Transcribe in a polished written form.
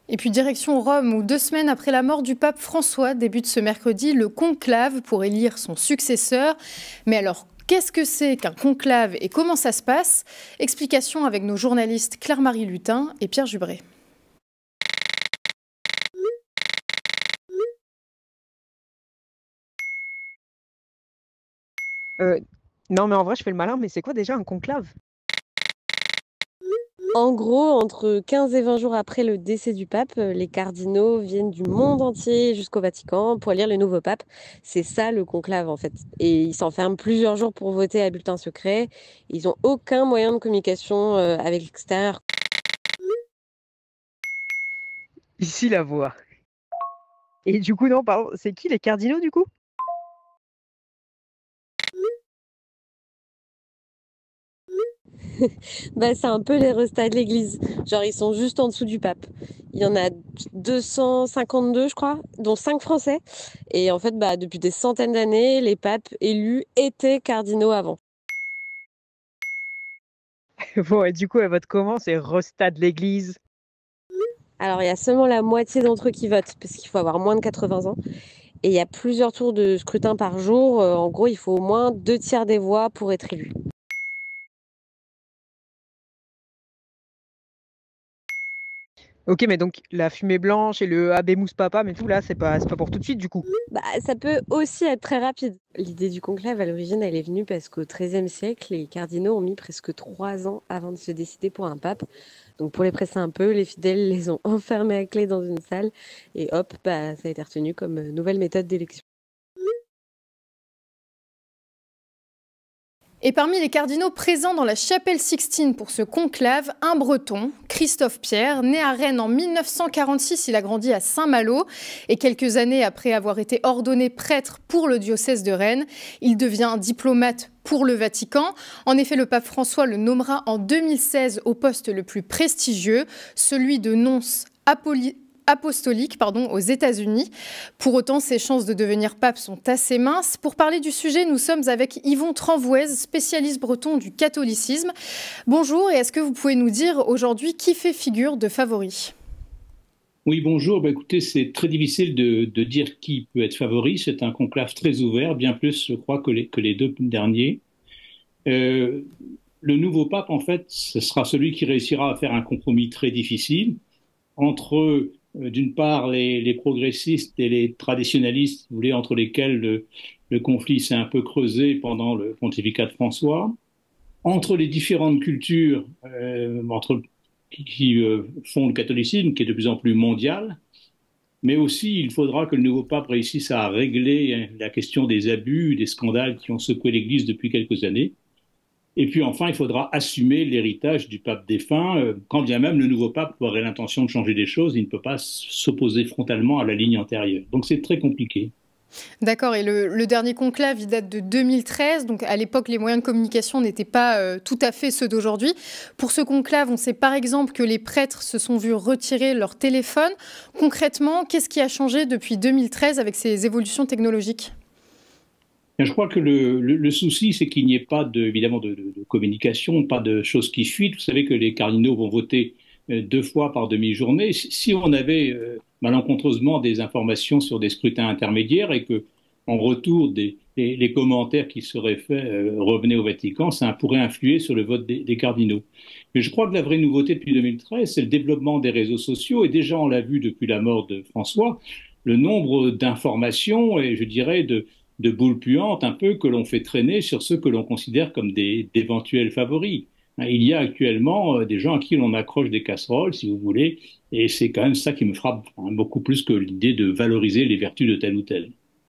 Et puis direction Rome, où 2 semaines après la mort du pape François, débute ce mercredi le conclave pour élire son successeur. Mais alors, qu'est-ce que c'est qu'un conclave et comment ça se passe? Explication avec nos journalistes Claire-Marie Lutin et Pierre Jubré. Euh, non, mais en vrai, je fais le malin, mais c'est quoi déjà un conclave? En gros, entre 15 et 20 jours après le décès du pape, les cardinaux viennent du monde entier jusqu'au Vatican pour élire le nouveau pape. C'est ça le conclave en fait. Et ils s'enferment plusieurs jours pour voter à bulletin secret. Ils n'ont aucun moyen de communication avec l'extérieur. Ici, la voix. Et du coup, non, pardon, c'est qui les cardinaux du coup? Bah, c'est un peu les restats de l'Église. Genre, ils sont juste en dessous du pape. Il y en a 252, je crois, dont 5 Français. Et en fait, bah, depuis des centaines d'années, les papes élus étaient cardinaux avant. Bon, et du coup, elle vote comment? C'est Resta de l'église. Alors, il y a seulement la moitié d'entre eux qui votent, parce qu'il faut avoir moins de 80 ans. Et il y a plusieurs tours de scrutin par jour. En gros, il faut au moins 2 tiers des voix pour être élu. Ok, mais donc la fumée blanche et le Habemos Papa, mais tout là, c'est pas pour tout de suite du coup. Bah, ça peut aussi être très rapide. L'idée du conclave, à l'origine, elle est venue parce qu'au XIIIe siècle, les cardinaux ont mis presque 3 ans avant de se décider pour un pape. Donc, pour les presser un peu, les fidèles les ont enfermés à clé dans une salle. Et hop, bah, ça a été retenu comme nouvelle méthode d'élection. Et parmi les cardinaux présents dans la chapelle Sixtine pour ce conclave, un Breton, Christophe Pierre, né à Rennes en 1946, il a grandi à Saint-Malo et quelques années après avoir été ordonné prêtre pour le diocèse de Rennes, il devient diplomate pour le Vatican. En effet, le pape François le nommera en 2016 au poste le plus prestigieux, celui de nonce apostolique aux États-Unis. Pour autant, ses chances de devenir pape sont assez minces. Pour parler du sujet, nous sommes avec Yvon Tranvouez, spécialiste breton du catholicisme. Bonjour, et est-ce que vous pouvez nous dire aujourd'hui qui fait figure de favori? Oui, bonjour. Écoutez, c'est très difficile de dire qui peut être favori. C'est un conclave très ouvert, bien plus, je crois, que les deux derniers. Euh, le nouveau pape, en fait, ce sera celui qui réussira à faire un compromis très difficile entre, d'une part, les progressistes et les traditionalistes, si vous voulez, entre lesquels le conflit s'est un peu creusé pendant le pontificat de François, entre les différentes cultures qui font le catholicisme, qui est de plus en plus mondial. Mais aussi, il faudra que le nouveau pape réussisse à régler la question des abus, des scandales qui ont secoué l'Église depuis quelques années. Et puis enfin, il faudra assumer l'héritage du pape défunt. Quand bien même le nouveau pape aurait l'intention de changer des choses, il ne peut pas s'opposer frontalement à la ligne antérieure. Donc c'est très compliqué. D'accord, et le dernier conclave, il date de 2013, donc à l'époque, les moyens de communication n'étaient pas tout à fait ceux d'aujourd'hui. Pour ce conclave, on sait par exemple que les prêtres se sont vus retirer leur téléphone. Concrètement, qu'est-ce qui a changé depuis 2013 avec ces évolutions technologiques? Je crois que le souci, c'est qu'il n'y ait pas évidemment de communication, pas de choses qui fuitent. Vous savez que les cardinaux vont voter 2 fois par demi-journée. Si on avait malencontreusement des informations sur des scrutins intermédiaires et que, en retour, les commentaires qui seraient faits revenaient au Vatican, ça pourrait influer sur le vote des cardinaux. Mais je crois que la vraie nouveauté depuis 2013, c'est le développement des réseaux sociaux. Et déjà, on l'a vu depuis la mort de François, le nombre d'informations et, je dirais, de boules puantes un peu que l'on fait traîner sur ceux que l'on considère comme d'éventuels favoris. Il y a actuellement des gens à qui l'on accroche des casseroles, si vous voulez, et c'est quand même ça qui me frappe beaucoup plus que l'idée de valoriser les vertus de tel ou tel.